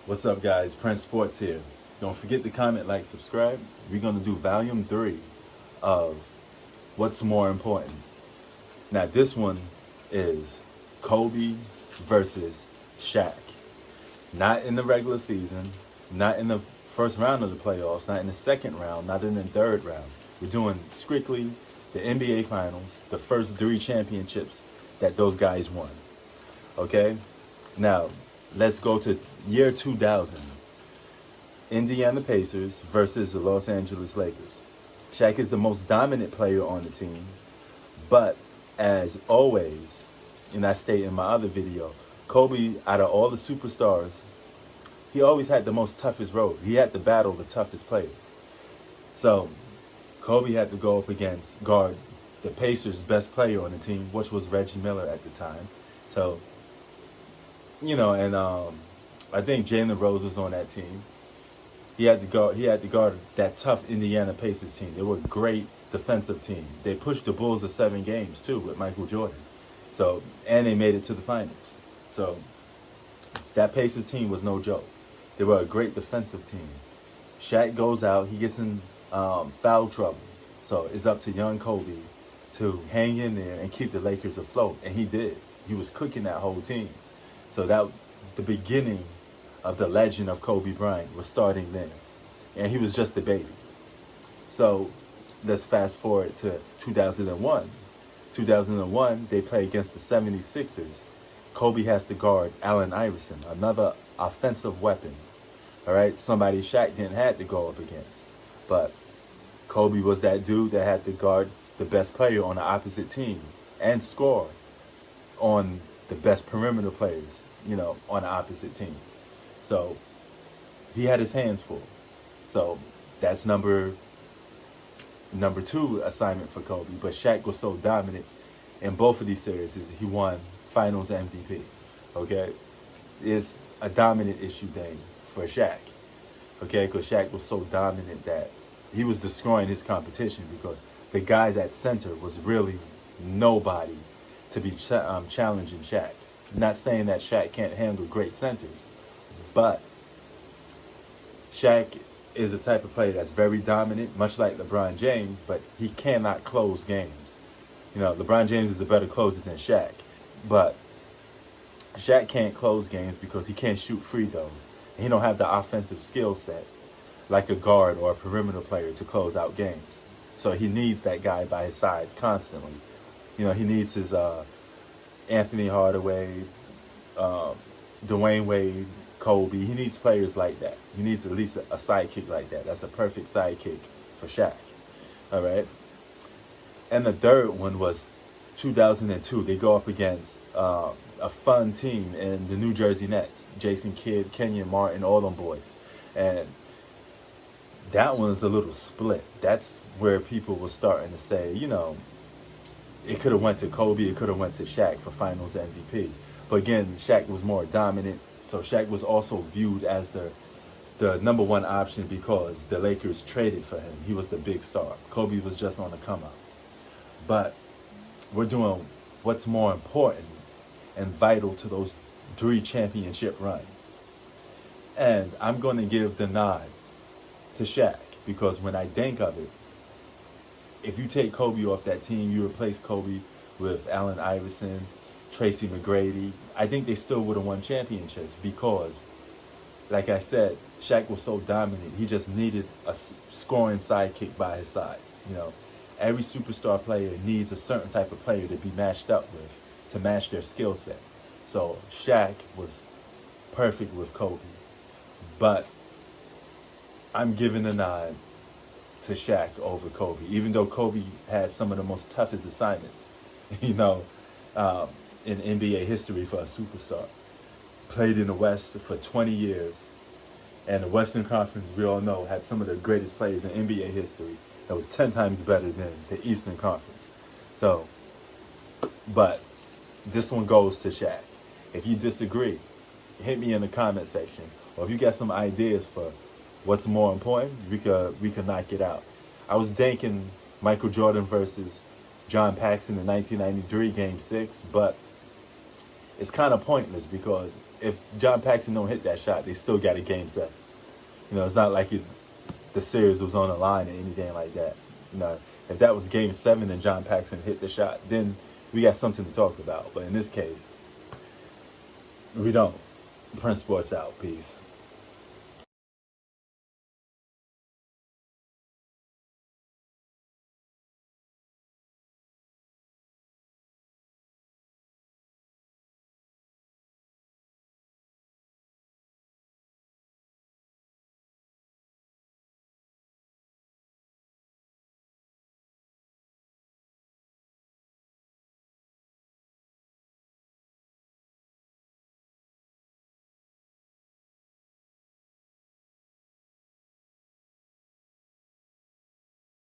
What's up, guys? Prince Sports here. Don't forget to comment, like, subscribe. We're going to do volume 3 of What's More Important. Now, this one is Kobe versus Shaq. Not in the regular season, not in the first round of the playoffs, not in the second round, not in the third round. We're doing strictly the NBA Finals, the first 3 championships that those guys won. Okay? Now, let's go to year 2000. Indiana Pacers versus the Los Angeles Lakers. Shaq is the most dominant player on the team, but as always, and I state in my other video, Kobe, out of all the superstars, he always had the most toughest road. He had to battle the toughest players. So Kobe had to go up against guard the Pacers' best player on the team, which was Reggie Miller at the time. So, and I think Jalen Rose was on that team. He had to guard that tough Indiana Pacers team. They were a great defensive team. They pushed the Bulls to 7 games too with Michael Jordan. So, and they made it to the finals. So that Pacers team was no joke. They were a great defensive team. Shaq goes out. He gets in foul trouble. So it's up to young Kobe to hang in there and keep the Lakers afloat. And he did. He was cooking that whole team. So that the beginning of the legend of Kobe Bryant was starting then. And he was just a baby. So let's fast forward to 2001. 2001, they play against the 76ers. Kobe has to guard Allen Iverson, another offensive weapon. All right, somebody Shaq didn't have to go up against. But Kobe was that dude that had to guard the best player on the opposite team and score on the best perimeter players, on the opposite team. So he had his hands full. So that's number 2 assignment for Kobe. But Shaq was so dominant in both of these series, he won Finals MVP. Okay, it's a dominant issue thing for Shaq. Okay, because Shaq was so dominant that he was destroying his competition because the guys at center was really nobody to be challenging Shaq. Not saying that Shaq can't handle great centers, but Shaq is the type of player that's very dominant, much like LeBron James, but he cannot close games. LeBron James is a better closer than Shaq, but Shaq can't close games because he can't shoot free throws. And he don't have the offensive skill set like a guard or a perimeter player to close out games. So he needs that guy by his side constantly. He needs his Anthony Hardaway, Dwayne Wade, Kobe. He needs players like that. He needs at least a sidekick like that. That's a perfect sidekick for Shaq. All right. And the third one was 2002. They go up against a fun team in the New Jersey Nets. Jason Kidd, Kenyon Martin, all them boys. And that one's a little split. That's where people were starting to say, it could have went to Kobe, it could have went to Shaq for Finals MVP. But again, Shaq was more dominant. So Shaq was also viewed as the number 1 option because the Lakers traded for him. He was the big star. Kobe was just on the come up. But we're doing what's more important and vital to those 3 championship runs. And I'm going to give the nod to Shaq because when I think of it, if you take Kobe off that team, you replace Kobe with Allen Iverson, Tracy McGrady, I think they still would have won championships because, like I said, Shaq was so dominant. He just needed a scoring sidekick by his side. Every superstar player needs a certain type of player to be matched up with to match their skill set. So Shaq was perfect with Kobe. But I'm giving the nod to Shaq over Kobe, even though Kobe had some of the most toughest assignments, in NBA history for a superstar. Played in the West for 20 years. And the Western Conference, we all know, had some of the greatest players in NBA history. That was 10 times better than the Eastern Conference. So, but this one goes to Shaq. If you disagree, hit me in the comment section. Or if you got some ideas for what's more important, we could knock it out. I was thinking Michael Jordan versus John Paxson in 1993 Game 6, but it's kind of pointless because if John Paxson don't hit that shot, they still got a game set. It's not like the series was on the line or anything like that. If that was game 7 and John Paxson hit the shot, then we got something to talk about. But in this case, we don't. Prince Sports out. Peace.